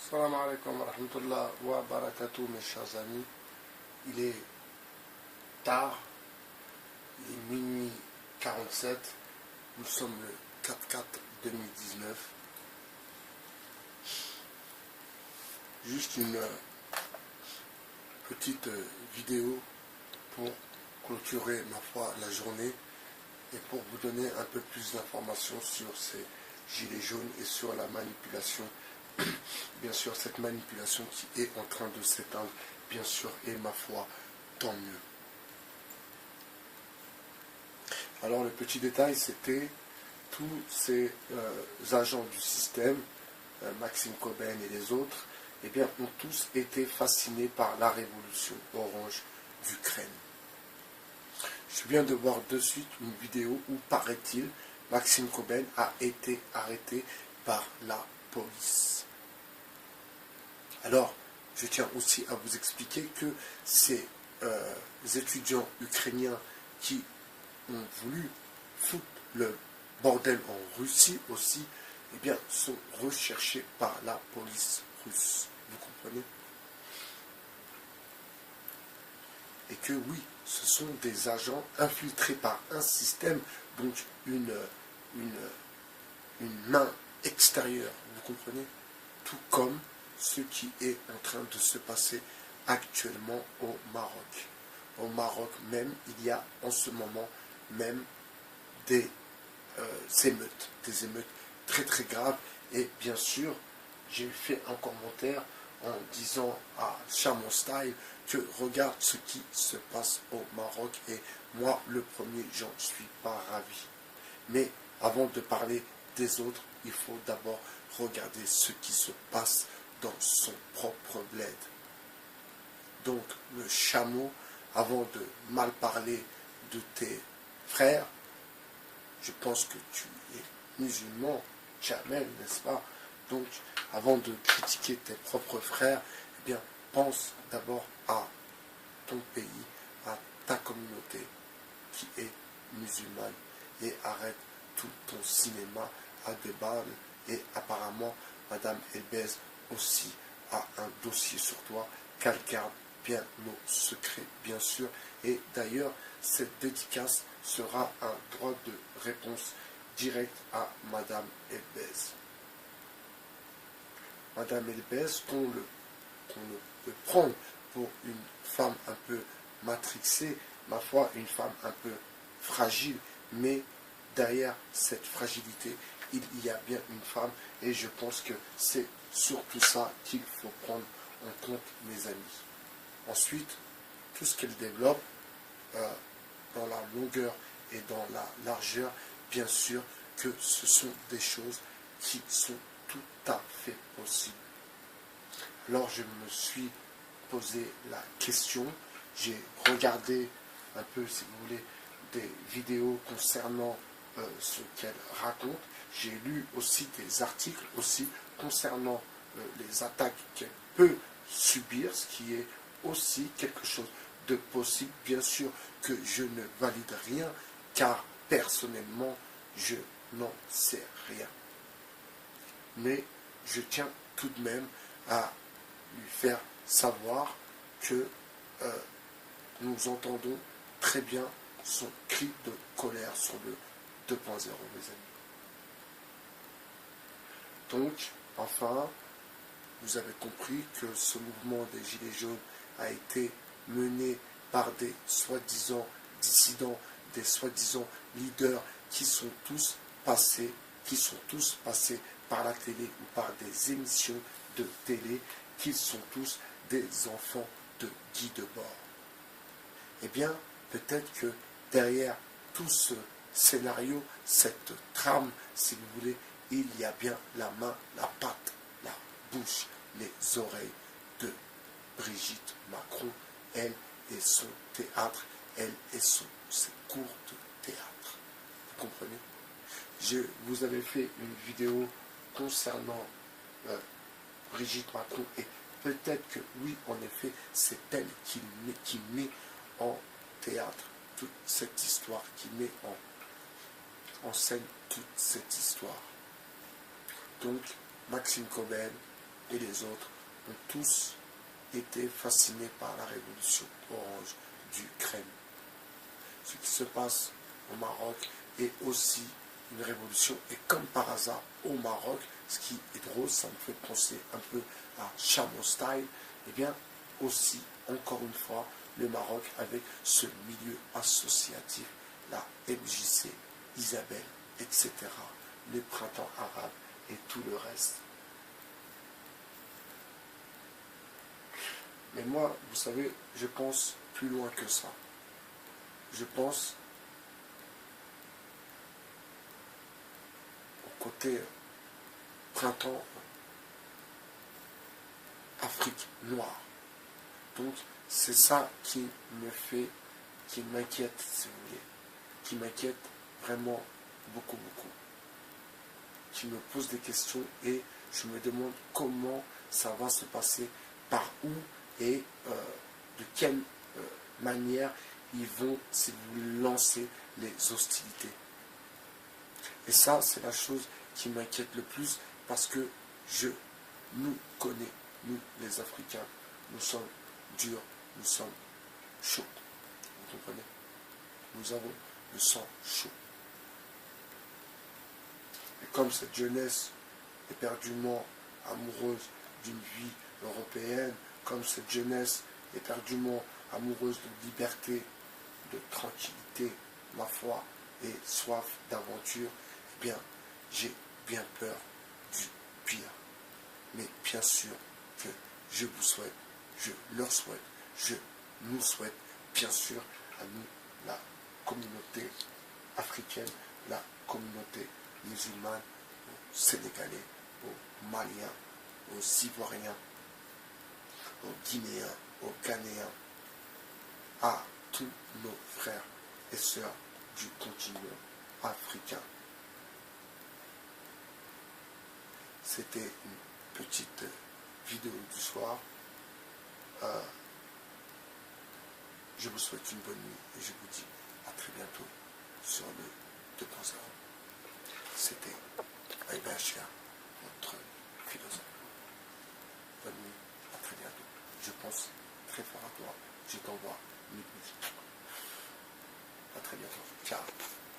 Salam alaikum wa rahmatullah wa barakatuh, mes chers amis. Il est tard, il est minuit 47, nous sommes le 4/4/2019. Juste une petite vidéo pour clôturer, ma foi, la journée et pour vous donner un peu plus d'informations sur ces gilets jaunes et sur la manipulation. Bien sûr, cette manipulation qui est en train de s'éteindre, bien sûr, et ma foi, tant mieux. Alors, le petit détail, c'était tous ces agents du système, Maxime Coben et les autres, eh bien, ont tous été fascinés par la révolution orange d'Ukraine. Je viens de voir de suite une vidéo où, paraît-il, Maxime Coben a été arrêté par la police. Alors, je tiens aussi à vous expliquer que ces étudiants ukrainiens qui ont voulu foutre le bordel en Russie aussi, eh bien, sont recherchés par la police russe. Vous comprenez? Et que oui, ce sont des agents infiltrés par un système, donc une main extérieure. Vous comprenez? Tout comme ce qui est en train de se passer actuellement au Maroc. Au Maroc même, il y a en ce moment même des émeutes très très graves. Et bien sûr, j'ai fait un commentaire en disant à Chamon Style que regarde ce qui se passe au Maroc et moi le premier, j'en suis pas ravi. Mais avant de parler des autres, il faut d'abord regarder ce qui se passe dans son propre bled. Donc le chameau, avant de mal parler de tes frères, je pense que tu es musulman, Jamel, n'est-ce pas? Donc avant de critiquer tes propres frères, eh bien pense d'abord à ton pays, à ta communauté qui est musulmane et arrête tout ton cinéma à débat. Et apparemment, Madame Elbez aussi a un dossier sur toi qu'elle garde bien nos secrets, bien sûr. Et d'ailleurs, cette dédicace sera un droit de réponse direct à Madame Elbez. Madame Elbez, qu'on peut prendre pour une femme un peu matrixée, ma foi, une femme un peu fragile, mais derrière cette fragilité, il y a bien une femme, et je pense que c'est surtout ça qu'il faut prendre en compte, mes amis. Ensuite, tout ce qu'elle développe dans la longueur et dans la largeur, bien sûr que ce sont des choses qui sont tout à fait possibles. Alors je me suis posé la question, j'ai regardé un peu, si vous voulez, des vidéos concernant ce qu'elle raconte. J'ai lu aussi des articles aussi concernant les attaques qu'elle peut subir, ce qui est aussi quelque chose de possible. Bien sûr que je ne valide rien, car personnellement, je n'en sais rien. Mais je tiens tout de même à lui faire savoir que nous entendons très bien son cri de colère sur le 2.0, mes amis. Donc, enfin, vous avez compris que ce mouvement des Gilets jaunes a été mené par des soi-disant dissidents, des soi-disant leaders qui sont tous passés par la télé ou par des émissions de télé, qui sont tous des enfants de Guy Debord. Eh bien, peut-être que derrière tout ce scénario, cette trame, si vous voulez, il y a bien la main, la patte, la bouche, les oreilles de Brigitte Macron, elle et son théâtre, elle et ses cours de théâtre. Vous comprenez? Je vous avais fait une vidéo concernant Brigitte Macron et peut-être que oui, en effet, c'est elle qui met en théâtre toute cette histoire, qui met en scène toute cette histoire. Donc, Maxime Coben, et les autres ont tous été fascinés par la révolution orange d'Ukraine. Ce qui se passe au Maroc est aussi une révolution, et comme par hasard au Maroc, ce qui est drôle, ça me fait penser un peu à Chameau Style, et bien aussi, encore une fois, le Maroc avec ce milieu associatif, la MJC, Isabelle, etc., les printemps arabes et tout le reste. Mais moi, vous savez, je pense plus loin que ça. Je pense au côté printemps Afrique noire. Donc, c'est ça qui m'inquiète, si vous voulez, qui m'inquiète vraiment beaucoup, beaucoup, qui me pose des questions et je me demande comment ça va se passer, par où et de quelle manière ils vont, si vous voulez, lancer les hostilités. Et ça, c'est la chose qui m'inquiète le plus parce que je nous connais, nous les Africains, nous sommes durs, nous sommes chauds. Vous comprenez? Nous avons le sang chaud. Et comme cette jeunesse éperdument amoureuse d'une vie européenne, comme cette jeunesse éperdument amoureuse de liberté, de tranquillité, ma foi, et soif d'aventure, eh bien, j'ai bien peur du pire. Mais bien sûr que je vous souhaite, je leur souhaite, je nous souhaite, bien sûr, à nous, la communauté africaine, la communauté musulmane, aux Sénégalais, aux Maliens, aux Ivoiriens, aux Guinéens, aux Ghanéens, à tous nos frères et sœurs du continent africain. C'était une petite vidéo du soir. Je vous souhaite une bonne nuit et je vous dis à très bientôt sur le 2.0. C'était Aïba Chia, notre philosophe. Bonne nuit, à très bientôt. Je pense très fort à toi. Je t'envoie